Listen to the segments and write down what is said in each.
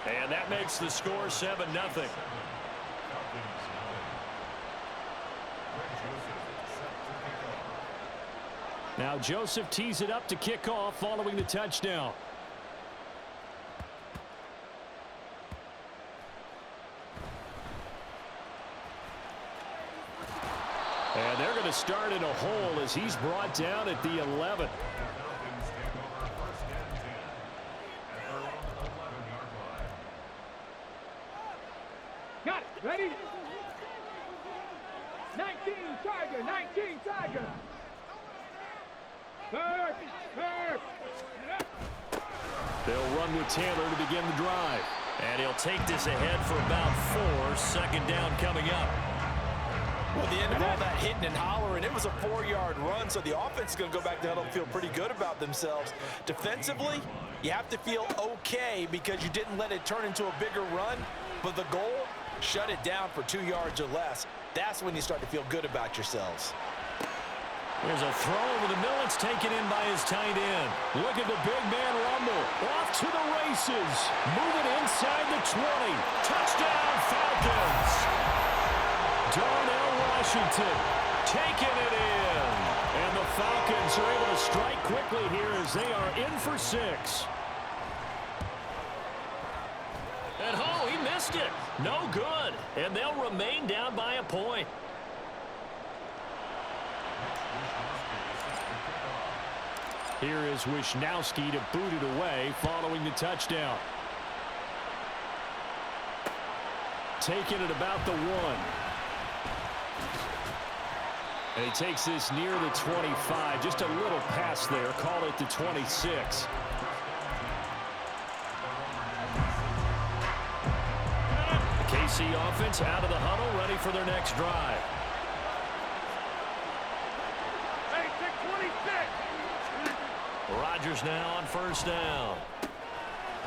And that makes the score 7-0. Now Joseph tees it up to kick off following the touchdown. And they're going to start in a hole as he's brought down at the 11. Got it. Ready? 19 Tiger, 19 Tiger. They'll run with Taylor to begin the drive. And he'll take this ahead for about 4. Second down coming up. Well, the end of all that hitting and hollering, it was a 4-yard run, so the offense is going to go back to huddle and feel pretty good about themselves. Defensively, you have to feel okay because you didn't let it turn into a bigger run, but the goal, shut it down for 2 yards or less. That's when you start to feel good about yourselves. There's a throw over the middle. It's taken in by his tight end. Look at the big man rumble. Off to the races. Moving inside the 20. Touchdown, Falcons. Darnell Washington taking it in. And the Falcons are able to strike quickly here as they are in for 6. And oh, he missed it. No good. And they'll remain down by a point. Here is Wisnowski to boot it away following the touchdown. Taking it about the 1. And he takes this near the 25. Just a little pass there. Call it the 26. The KC offense out of the huddle, ready for their next drive. Rodgers now on first down.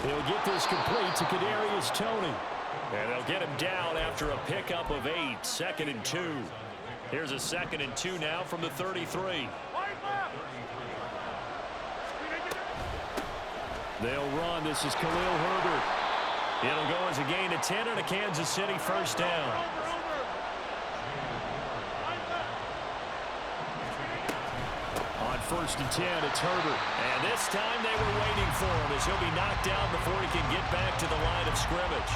He'll get this complete to Kadarius Toney. And they'll get him down after a pickup of 8. 2nd and 2. Here's a 2nd and 2 now from the 33. They'll run. This is Khalil Herbert. It'll go as a gain of 10 and a Kansas City first down. On 1st and 10, it's Herbert. And this time they were waiting for him as he'll be knocked down before he can get back to the line of scrimmage.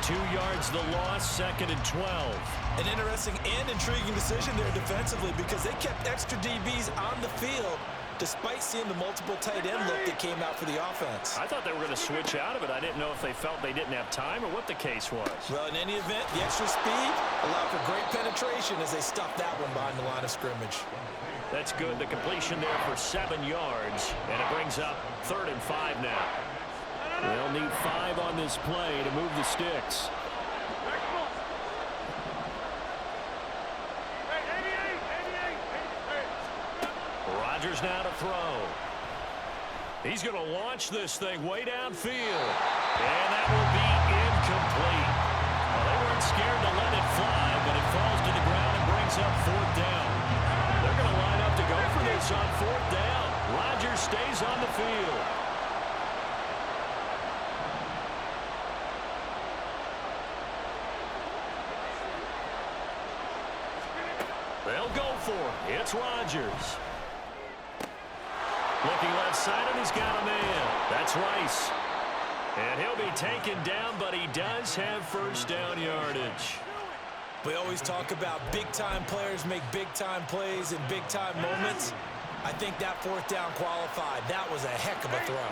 2 yards the loss, 2nd and 12. An interesting and intriguing decision there defensively because they kept extra DBs on the field despite seeing the multiple tight end look that came out for the offense. I thought they were going to switch out of it. I didn't know if they felt they didn't have time or what the case was. Well, in any event, the extra speed allowed for great penetration as they stuffed that one behind the line of scrimmage. That's good. The completion there for 7 yards, and it brings up 3rd and 5 now. They'll need 5 on this play to move the sticks. Rodgers now to throw. He's going to launch this thing way downfield. And that will be incomplete. Well, they weren't scared to let it fly, but it falls to the ground and brings up 4th down. They're going to line up to go for this on 4th down. Rodgers stays on the field. They'll go for it. It's Rodgers. Looking left side, and he's got a man. That's Rice. And he'll be taken down, but he does have first down yardage. We always talk about big-time players make big-time plays in big-time moments. I think that 4th down qualified. That was a heck of a throw.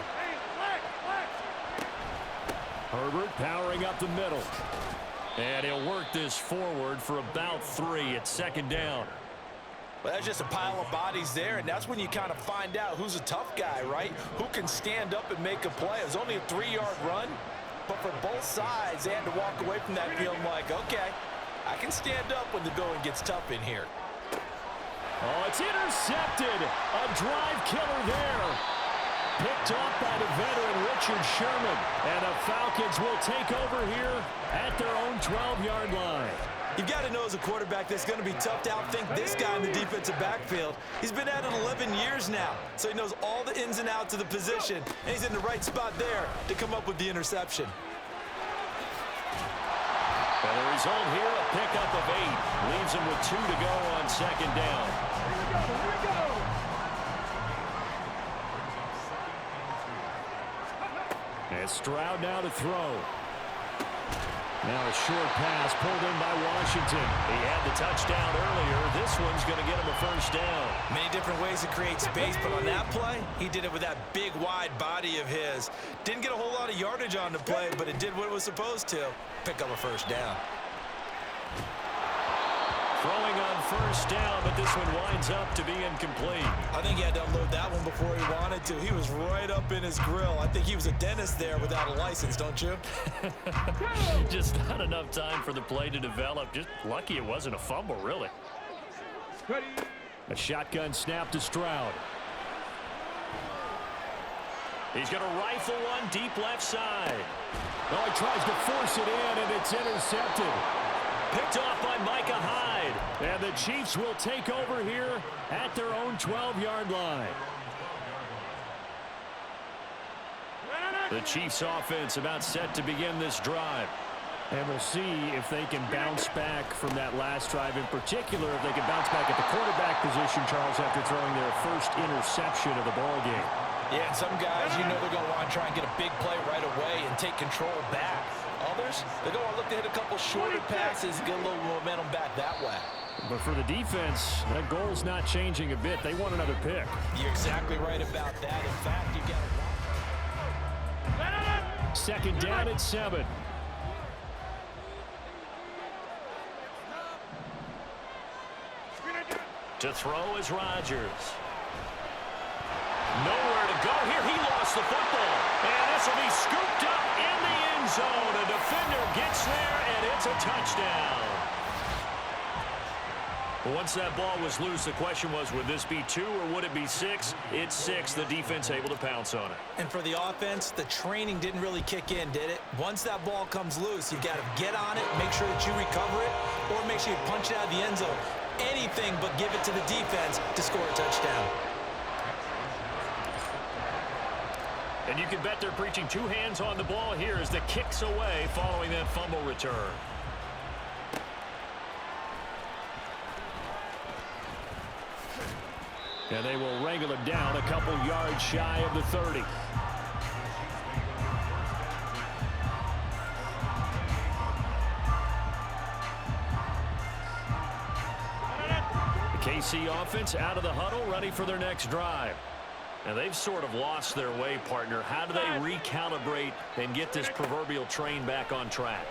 Herbert powering up the middle. And he'll work this forward for about 3 at 2nd down. Well, that's just a pile of bodies there, and that's when you kind of find out who's a tough guy, right? Who can stand up and make a play. It was only a 3-yard run, but for both sides, they had to walk away from that feeling like, okay, I can stand up when the going gets tough in here. Oh, it's intercepted. A drive killer there. Picked off by the veteran Richard Sherman. And the Falcons will take over here at their own 12-yard line. You've got to know as a quarterback that's going to be tough to outthink this guy in the defensive backfield. He's been at it 11 years now, so he knows all the ins and outs of the position, and he's in the right spot there to come up with the interception. And the result here, a pickup of 8. Leaves him with 2 to go on second down. Here we go. And Stroud now to throw. Now a short pass pulled in by Washington. He had the touchdown earlier. This one's going to get him a first down. Many different ways to create space, but on that play, he did it with that big, wide body of his. Didn't get a whole lot of yardage on the play, but it did what it was supposed to. Pick up a first down. Throwing on first down, but this one winds up to be incomplete. I think he had to unload that one before he wanted to. He was right up in his grill. I think he was a dentist there without a license, don't you? Just not enough time for the play to develop. Just lucky it wasn't a fumble, really. Ready. A shotgun snap to Stroud. He's going to rifle one deep left side. Oh, he tries to force it in, and it's intercepted. Picked off by Micah Hyde. And the Chiefs will take over here at their own 12-yard line. The Chiefs offense about set to begin this drive. And we'll see if they can bounce back from that last drive. In particular, if they can bounce back at the quarterback position, Charles, after throwing their first interception of the ball game. Yeah, and some guys, you know they're going to want to try and get a big play right away and take control back. Others, they're going to look to hit a couple shorter passes and get a little momentum back that way. But for the defense, that goal's not changing a bit. They want another pick. You're exactly right about that. In fact, you got to... Second down at 7. To throw is Rodgers. Nowhere to go here. He lost the football. And this will be scooped up in the end zone. A defender gets there, and it's a touchdown. Once that ball was loose, the question was, would this be 2 or would it be 6? It's 6. The defense able to pounce on it. And for the offense, the training didn't really kick in, did it? Once that ball comes loose, you've got to get on it, make sure that you recover it, or make sure you punch it out of the end zone. Anything but give it to the defense to score a touchdown. And you can bet they're preaching 2 hands on the ball here as the kick's away following that fumble return. And they will wrangle it down a couple yards shy of the 30. The KC offense out of the huddle, ready for their next drive. And they've sort of lost their way, partner. How do they recalibrate and get this proverbial train back on track?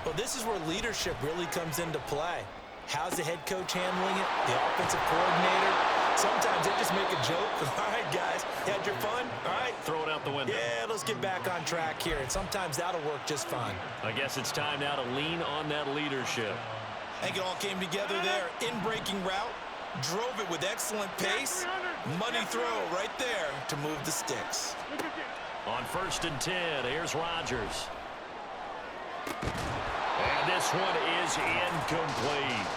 Well, this is where leadership really comes into play. How's the head coach handling it? The offensive coordinator? Sometimes they just make a joke. All right, guys, you had your fun? All right. Throw it out the window. Yeah, let's get back on track here. And sometimes that'll work just fine. I guess it's time now to lean on that leadership. I think it all came together there. In-breaking route. Drove it with excellent pace. Money throw right there to move the sticks. On 1st and 10, here's Rodgers. And this one is incomplete.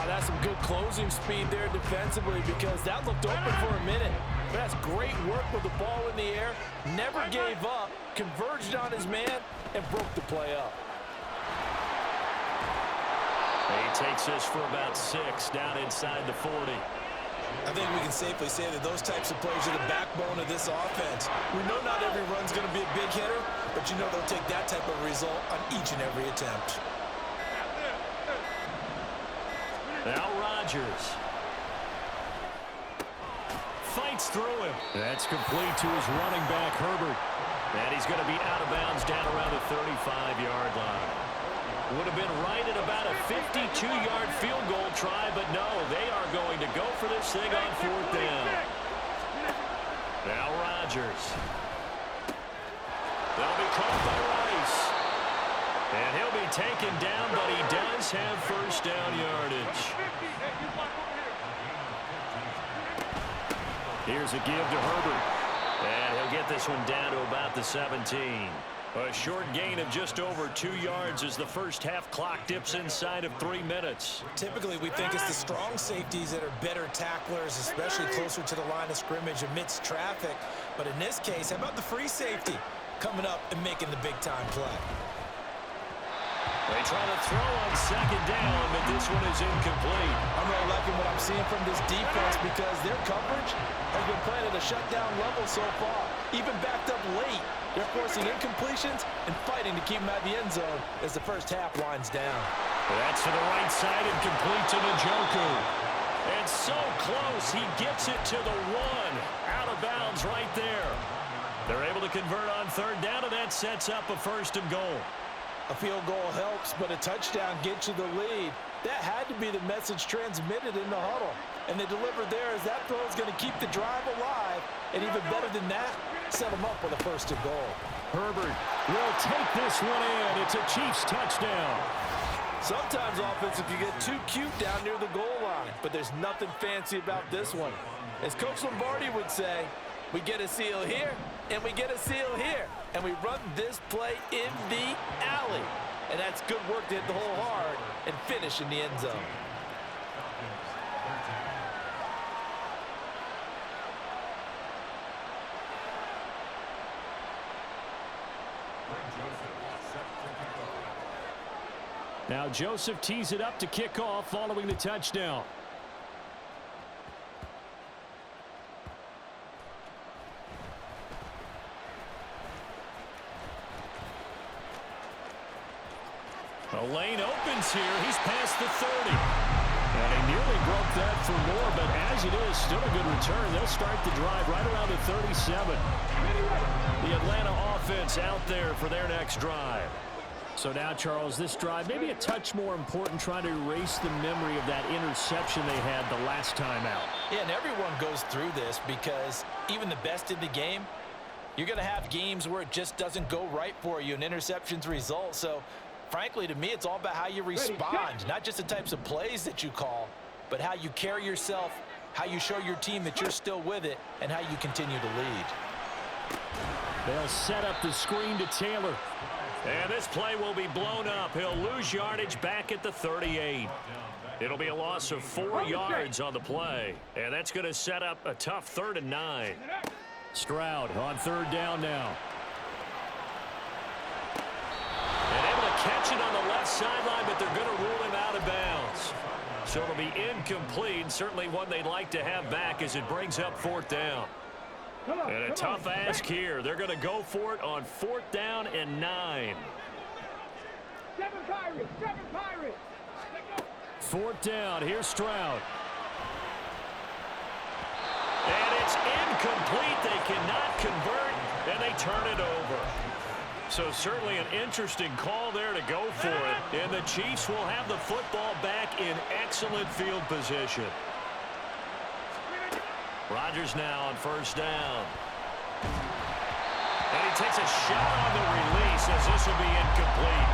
That's some good closing speed there defensively because that looked open for a minute. But that's great work with the ball in the air. Never gave up, converged on his man, and broke the play up. He takes this for about 6 down inside the 40. I think we can safely say that those types of plays are the backbone of this offense. We know not every run's going to be a big hitter, but you know they'll take that type of result on each and every attempt. Now Rodgers. Fights through him. That's complete to his running back, Herbert. And he's going to be out of bounds down around the 35-yard line. Would have been right at about a 52-yard field goal try, but no, they are going to go for this thing on 4th down. Now Rodgers. That'll be caught by Rice. And he'll be taken down, but he does have first down yardage. Here's a give to Herbert. And he'll get this one down to about the 17. A short gain of just over 2 yards as the first half clock dips inside of 3 minutes. Typically, we think it's the strong safeties that are better tacklers, especially closer to the line of scrimmage amidst traffic. But in this case, how about the free safety coming up and making the big-time play? They try to throw on second down, but this one is incomplete. I'm really liking what I'm seeing from this defense because their coverage has been playing at a shutdown level so far. Even backed up late, they're forcing incompletions and fighting to keep them out of the end zone as the first half winds down. That's to the right side and complete to Njoku. And so close, he gets it to the one. Out of bounds right there. They're able to convert on third down, and that sets up a 1st and goal. A field goal helps, but a touchdown gets you the lead. That had to be the message transmitted in the huddle. And they delivered there as that throw is going to keep the drive alive. And even better than that, set them up with a 1st and goal. Herbert will take this one in. It's a Chiefs touchdown. Sometimes offensive can get too cute down near the goal line, but there's nothing fancy about this one. As Coach Lombardi would say, we get a seal here, and we get a seal here. And we run this play in the alley. And that's good work to hit the hole hard and finish in the end zone. Now Joseph tees it up to kick off following the touchdown. A lane opens here. He's past the 30. And he nearly broke that for more, but as it is, still a good return. They'll start the drive right around the 37. The Atlanta offense out there for their next drive. So now, Charles, this drive maybe a touch more important, trying to erase the memory of that interception they had the last time out. Yeah, and everyone goes through this because even the best in the game, you're going to have games where it just doesn't go right for you and interceptions result. So, frankly, to me, it's all about how you respond, not just the types of plays that you call, but how you carry yourself, how you show your team that you're still with it, and how you continue to lead. They'll set up the screen to Taylor. And this play will be blown up. He'll lose yardage back at the 38. It'll be a loss of 4 yards on the play. And that's going to set up a tough 3rd and 9. Stroud on 3rd down now. And able to catch it on the left sideline, but they're going to rule him out of bounds. So it'll be incomplete. Certainly one they'd like to have back as it brings up 4th down. And a tough ask here. They're going to go for it on 4th down and 9. 4th down. Here's Stroud. And it's incomplete. They cannot convert, and they turn it over. So certainly an interesting call there to go for it. And the Chiefs will have the football back in excellent field position. Rodgers now on 1st down. And he takes a shot on the release as this will be incomplete.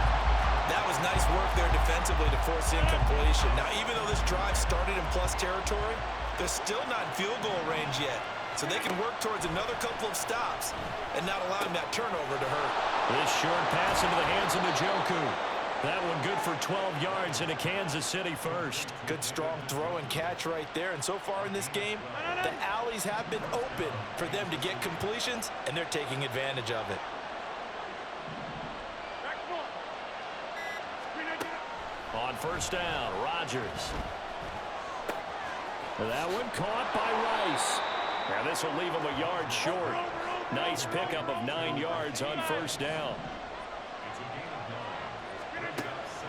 That was nice work there defensively to force the incompletion. Now, even though this drive started in plus territory, they're still not in field goal range yet. So they can work towards another couple of stops and not allowing that turnover to hurt. This short pass into the hands of Njoku. That one good for 12 yards into Kansas City 1st. Good strong throw and catch right there. And so far in this game, the alleys have been open for them to get completions, and they're taking advantage of it. On 1st down, Rodgers. That one caught by Rice. Now this will leave him a yard short. Nice pickup of 9 yards on 1st down.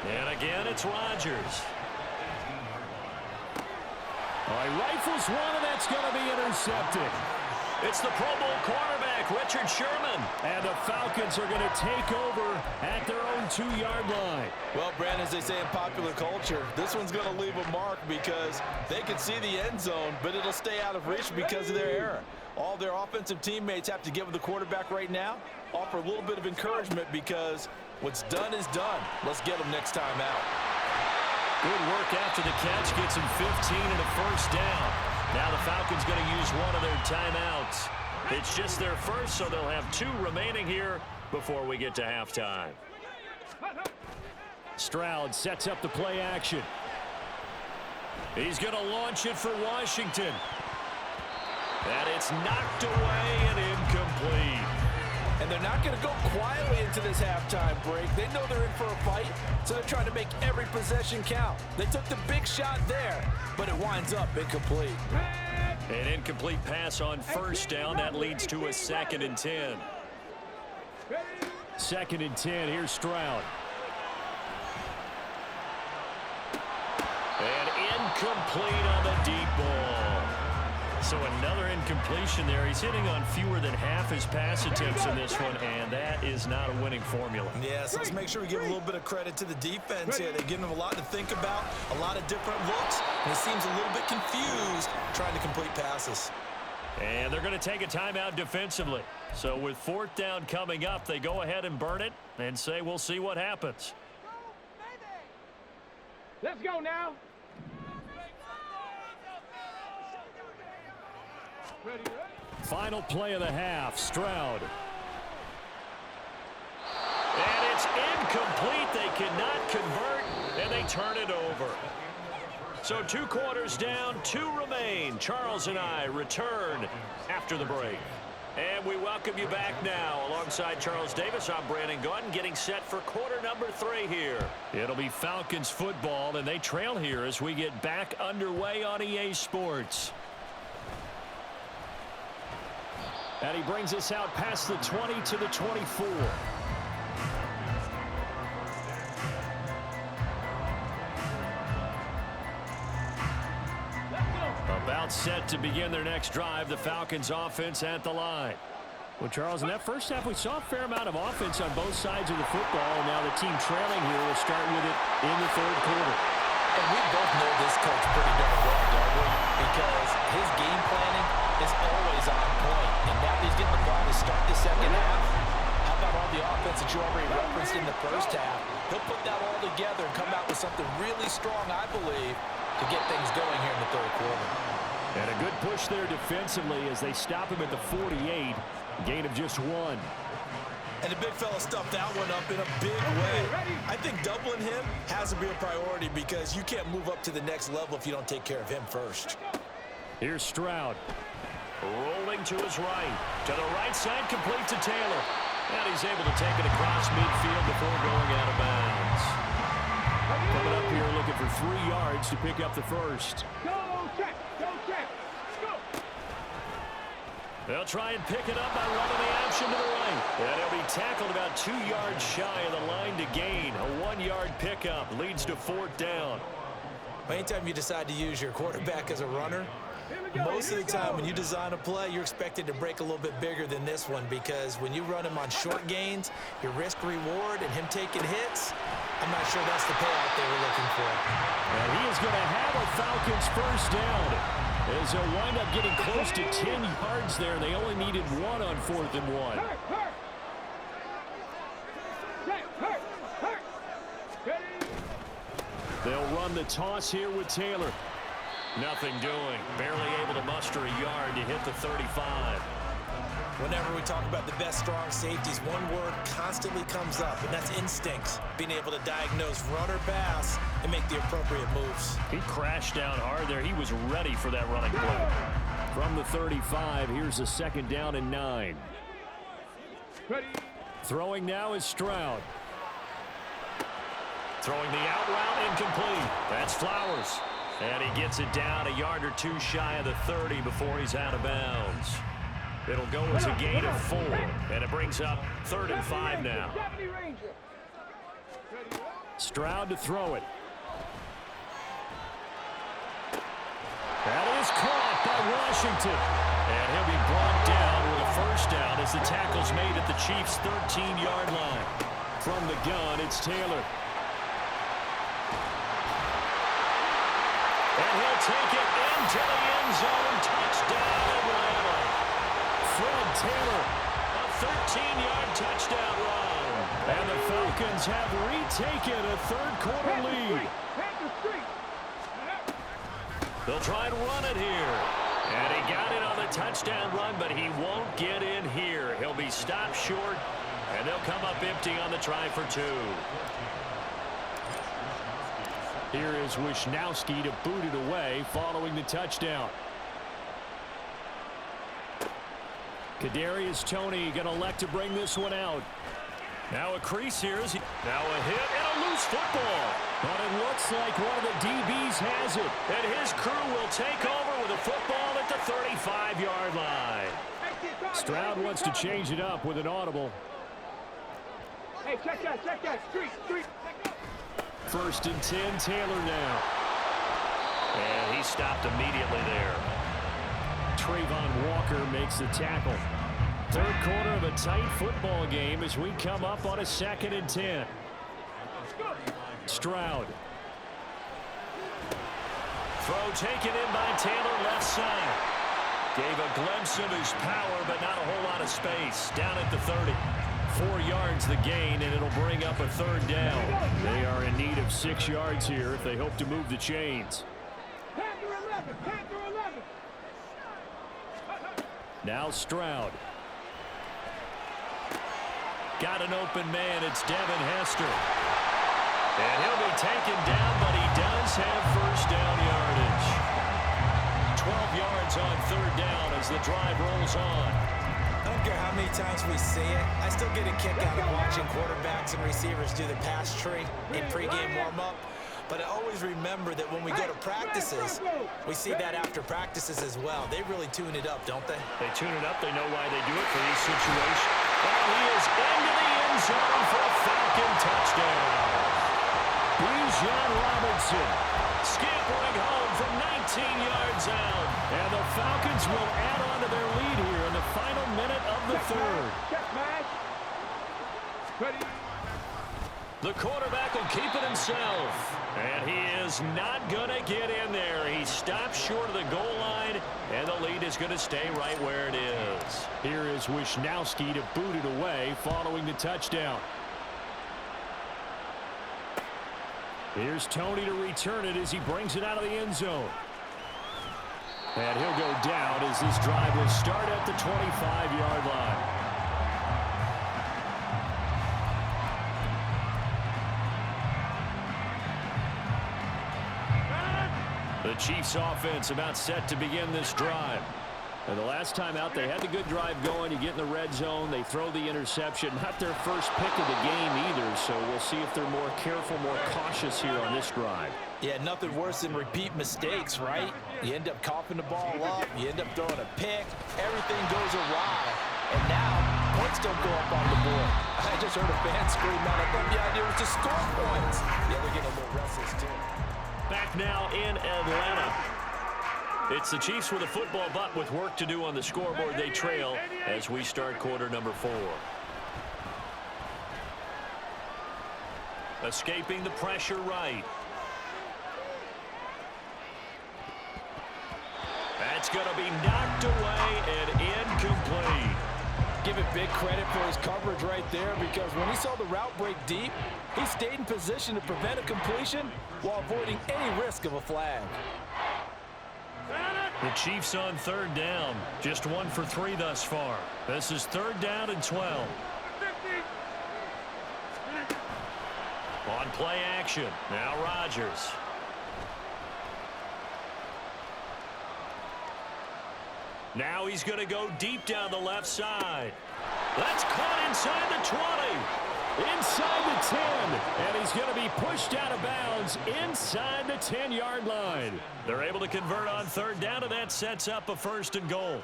And again, it's Rodgers. All right, rifles one, and that's going to be intercepted. It's the Pro Bowl quarterback, Richard Sherman. And the Falcons are going to take over at their own 2-yard line. Well, Brandon, as they say in popular culture, this one's going to leave a mark because they can see the end zone, but it'll stay out of reach because of their error. All their offensive teammates have to give the quarterback right now, offer a little bit of encouragement because what's done is done. Let's get them next time out. Good work after the catch. Gets him 15 and a 1st down. Now the Falcons going to use one of their timeouts. It's just their first, so they'll have 2 remaining here before we get to halftime. Stroud sets up the play action. He's going to launch it for Washington. And it's knocked away and incomplete. And they're not going to go quietly into this halftime break. They know they're in for a fight, so they're trying to make every possession count. They took the big shot there, but it winds up incomplete. An incomplete pass on first down. That leads to a 2nd and 10. 2nd and 10. Here's Stroud. And incomplete on the deep ball. So another incompletion there. He's hitting on fewer than half his pass attempts in this one, and that is not a winning formula. Yes, let's make sure we give a little bit of credit to the defense here. They're giving him a lot to think about, a lot of different looks, and he seems a little bit confused trying to complete passes. And they're going to take a timeout defensively. So with 4th down coming up, they go ahead and burn it and say we'll see what happens. Let's go now. Final play of the half, Stroud. And it's incomplete. They cannot convert, and they turn it over. So 2 quarters down, 2 remain. Charles and I return after the break. And we welcome you back now. Alongside Charles Davis, I'm Brandon Gaudin, getting set for quarter number 3 here. It'll be Falcons football, and they trail here as we get back underway on EA Sports. And he brings us out past the 20 to the 24. About set to begin their next drive, the Falcons offense at the line. Well, Charles, in that first half, we saw a fair amount of offense on both sides of the football, and now the team trailing here will start with it in the 3rd quarter. And we both know this coach pretty darn well, don't we? Because his game planning is always on point. And now he's getting the ball to start the 2nd half. How about all the offense that you already referenced in the first half? He'll put that all together and come out with something really strong, I believe, to get things going here in the 3rd quarter. And a good push there defensively as they stop him at the 48. Gain of just 1. And the big fella stuffed that one up in a big way. I think doubling him has to be a priority because you can't move up to the next level if you don't take care of him first. Here's Stroud. Rolling to his right. To the right side, complete to Taylor. And he's able to take it across midfield before going out of bounds. Coming up here looking for 3 yards to pick up the first. Go, check. Go, check. Go. They'll try and pick it up by running the option to the right. And he'll be tackled about 2 yards shy of the line to gain. A 1-yard pickup leads to 4th down. Anytime you decide to use your quarterback as a runner, most of the time when you design a play, you're expected to break a little bit bigger than this one because when you run him on short gains, your risk-reward and him taking hits, I'm not sure that's the payout they were looking for. And he is going to have a Falcons first down as they'll wind up getting close to 10 yards there. They only needed 1 on 4th and 1. They'll run the toss here with Taylor. Nothing doing. Barely able to muster a yard to hit the 35. Whenever we talk about the best strong safeties, one word constantly comes up, and that's instincts. Being able to diagnose run or pass and make the appropriate moves. He crashed down hard there. He was ready for that running play. From the 35, here's a 2nd down and 9. Throwing now is Stroud. Throwing the out route, incomplete. That's Flowers. And he gets it down a yard or 2 shy of the 30 before he's out of bounds. It'll go as a gain of 4, and it brings up 3rd and 5 now. Stroud to throw it. That is caught by Washington. And he'll be brought down with a first down as the tackle's made at the Chiefs' 13-yard line. From the gun, it's Taylor. And he'll take it into the end zone. Touchdown, Atlanta. Fred Taylor, a 13-yard touchdown run. And the Falcons have retaken a 3rd quarter lead. They'll try and run it here. And he got it on the touchdown run, but he won't get in here. He'll be stopped short, and they'll come up empty on the try for 2. Here is Wisnowski to boot it away following the touchdown. Kadarius Toney going to elect to bring this one out. Now a crease here. Now a hit and a loose football. But it looks like one of the DBs has it. And his crew will take over with a football at the 35-yard line. Stroud wants to change it up with an audible. Hey, check that. Street. First and 10, Taylor now. And he stopped immediately there. Trayvon Walker makes the tackle. Third quarter of a tight football game as we come up on a 2nd and 10. Stroud. Throw taken in by Taylor left side. Gave a glimpse of his power, but not a whole lot of space. Down at the 30. 4 yards the gain, and it'll bring up a 3rd down. They are in need of 6 yards here if they hope to move the chains. Panther 11. Now Stroud. Got an open man. It's Devin Hester. And he'll be taken down, but he does have first down yardage. 12 yards on 3rd down as the drive rolls on. I don't care how many times we see it. I still get a kick out of watching quarterbacks and receivers do the pass tree in pregame warm-up. But I always remember that when we go to practices, we see that after practices as well. They really tune it up, don't they? They tune it up. They know why they do it for these situations. And he is into the end zone for a Falcon touchdown. Bijan Robinson scampering home from 19 yards out. And the Falcons will add on to their lead here in the final minute of the 3rd. Check, man. Ready. The quarterback will keep it himself. And he is not going to get in there. He stops short of the goal line, and the lead is going to stay right where it is. Here is Wisnowski to boot it away following the touchdown. Here's Toney to return it as he brings it out of the end zone. And he'll go down as this drive will start at the 25-yard line. The Chiefs offense about set to begin this drive. And the last time out, they had the good drive going. You get in the red zone, they throw the interception. Not their first pick of the game either, so we'll see if they're more careful, more cautious here on this drive. Yeah, nothing worse than repeat mistakes, right? You end up coughing the ball up, you end up throwing a pick, everything goes awry. And now, points don't go up on the board. I just heard a fan scream out. I thought the idea was to score points. Yeah, they're getting a little restless, too. Back now in Atlanta. It's the Chiefs with a football, but with work to do on the scoreboard, they trail as we start quarter number 4. Escaping the pressure right. That's going to be knocked away and incomplete. Give it big credit for his coverage right there, because when he saw the route break deep, he stayed in position to prevent a completion while avoiding any risk of a flag. The Chiefs on 3rd down. Just 1 for 3 thus far. This is 3rd down and 12. On play action. Now Rodgers. Now he's going to go deep down the left side. That's caught inside the 20. Inside the 10. And he's going to be pushed out of bounds inside the 10-yard line. They're able to convert on 3rd down, and that sets up a 1st and goal.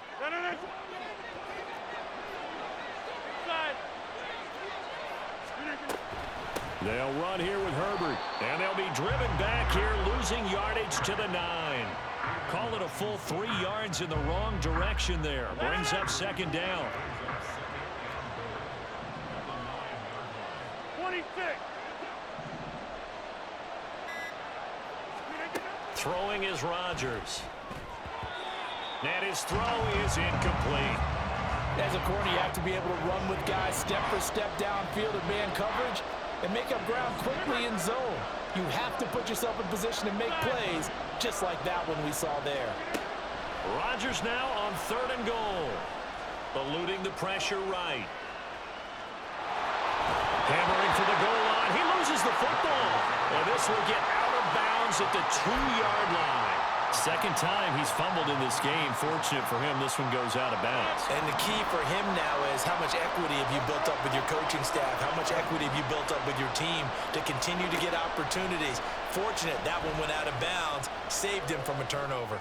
They'll run here with Herbert. And they'll be driven back here, losing yardage to the 9. Call it a full 3 yards in the wrong direction there. Brings up 2nd down. 26. Throwing is Rodgers. And his throw is incomplete. As a corner, you have to be able to run with guys step for step downfield in man coverage and make up ground quickly in zone. You have to put yourself in position to make plays, just like that one we saw there. Rodgers now on 3rd and goal. Eluding the pressure right. Hammering for the goal line. He loses the football. And this will get out of bounds at the 2-yard line. Second time he's fumbled in this game. Fortunate for him, this one goes out of bounds. And the key for him now is how much equity have you built up with your coaching staff? How much equity have you built up with your team to continue to get opportunities? Fortunate that one went out of bounds, saved him from a turnover.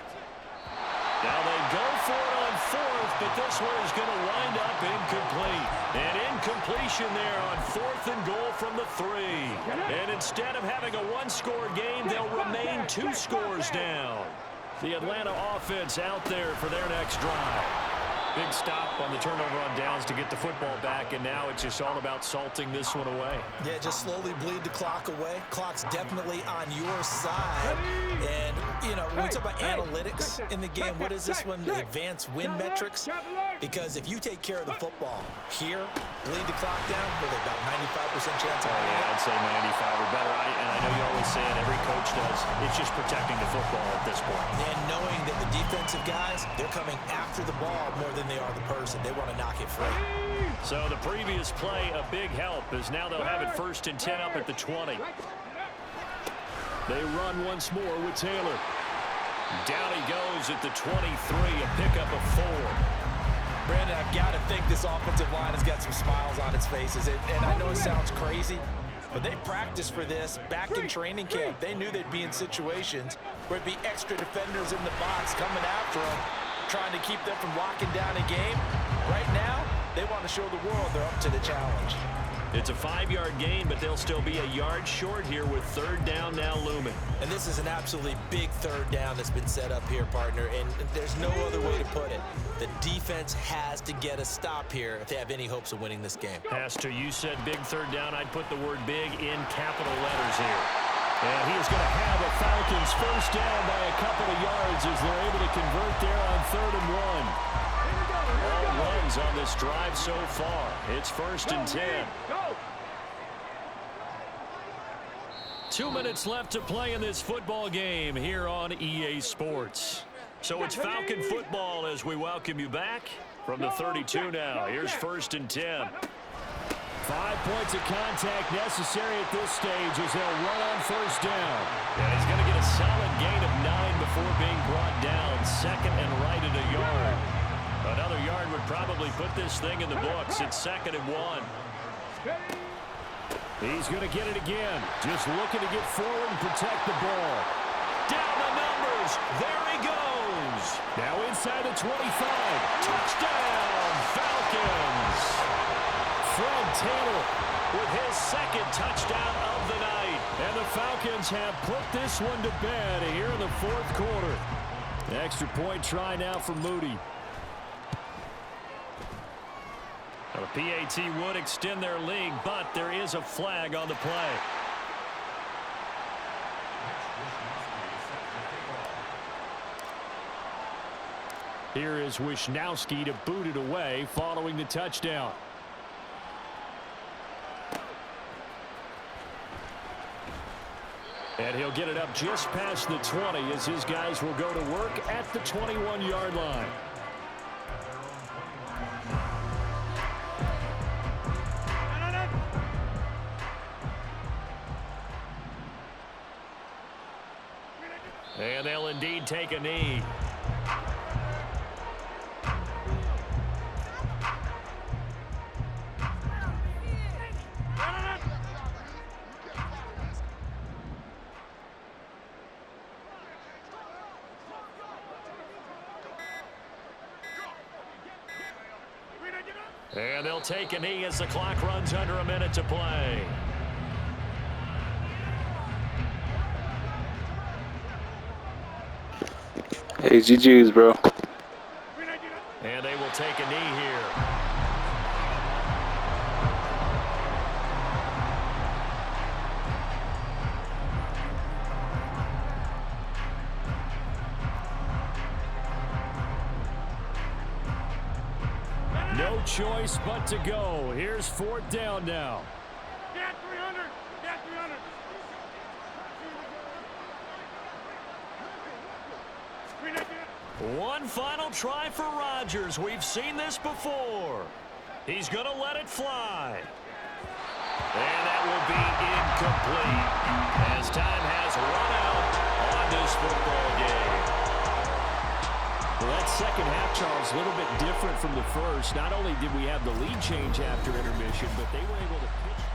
Now they go for it on fourth, but this one is going to wind up incomplete. An incompletion there on 4th and goal from the 3. And instead of having a one-score game, they'll remain 2 scores down. The Atlanta offense out there for their next drive. Big stop on the turnover on downs to get the football back, and now it's just all about salting this one away. Yeah, just slowly bleed the clock away. Clock's definitely on your side. And, you know, when we talk about analytics in the game, what is this one? The advanced win metrics? Because if you take care of the football here, bleed the clock down, with about 95% chance of winning. Yeah, I'd say 95 or better. And I know you always say it, every coach does. It's just protecting the football at this point. And knowing that the defensive guys, they're coming after the ball more than they are the person. They want to knock it free. So the previous play, a big help, as now they'll have it 1st and 10 up at the 20. They run once more with Taylor. Down he goes at the 23, a pickup of 4. Brandon, I've got to think this offensive line has got some smiles on its faces. And I know it sounds crazy, but they practiced for this back in training camp. They knew they'd be in situations where it'd be extra defenders in the box coming after them, trying to keep them from locking down a game. Right now, they want to show the world they're up to the challenge. It's a 5-yard gain, but they'll still be a yard short here with 3rd down now looming. And this is an absolutely big 3rd down that's been set up here, partner, and there's no other way to put it. The defense has to get a stop here if they have any hopes of winning this game. Pastor, you said big 3rd down. I'd put the word big in capital letters here. And he is going to have a Falcons 1st down by a couple of yards as they're able to convert there on 3rd and 1. All runs on this drive so far. It's 1st and 10. 2 minutes left to play in this football game here on EA Sports. So it's Falcon football as we welcome you back from the 32 now. Here's 1st and 10. 5 points of contact necessary at this stage as they'll run on 1st down. And he's going to get a solid gain of 9 before being brought down. 2nd and right at a yard. Another yard would probably put this thing in the books. It's 2nd and 1. He's going to get it again. Just looking to get forward and protect the ball. Down the numbers. There he goes. Now inside the 25. Touchdown, Falcons. Fred Taylor with his 2nd touchdown of the night. And the Falcons have put this one to bed here in the 4th quarter. The extra point try now for Moody. Now the PAT would extend their lead, but there is a flag on the play. Here is Wisnowski to boot it away following the touchdown. And he'll get it up just past the 20 as his guys will go to work at the 21-yard line. And they'll indeed take a knee. And they'll take a knee as the clock runs under a minute to play. Hey, GG's, bro. And they will take a knee here. No choice but to go. Here's 4th down now. Get 300. Get 300. One final try for Rodgers. We've seen this before. He's going to let it fly. And that will be incomplete as time has run out on this football game. Well, that second half, Charles, a little bit different from the first. Not only did we have the lead change after intermission, but they were able to pitch.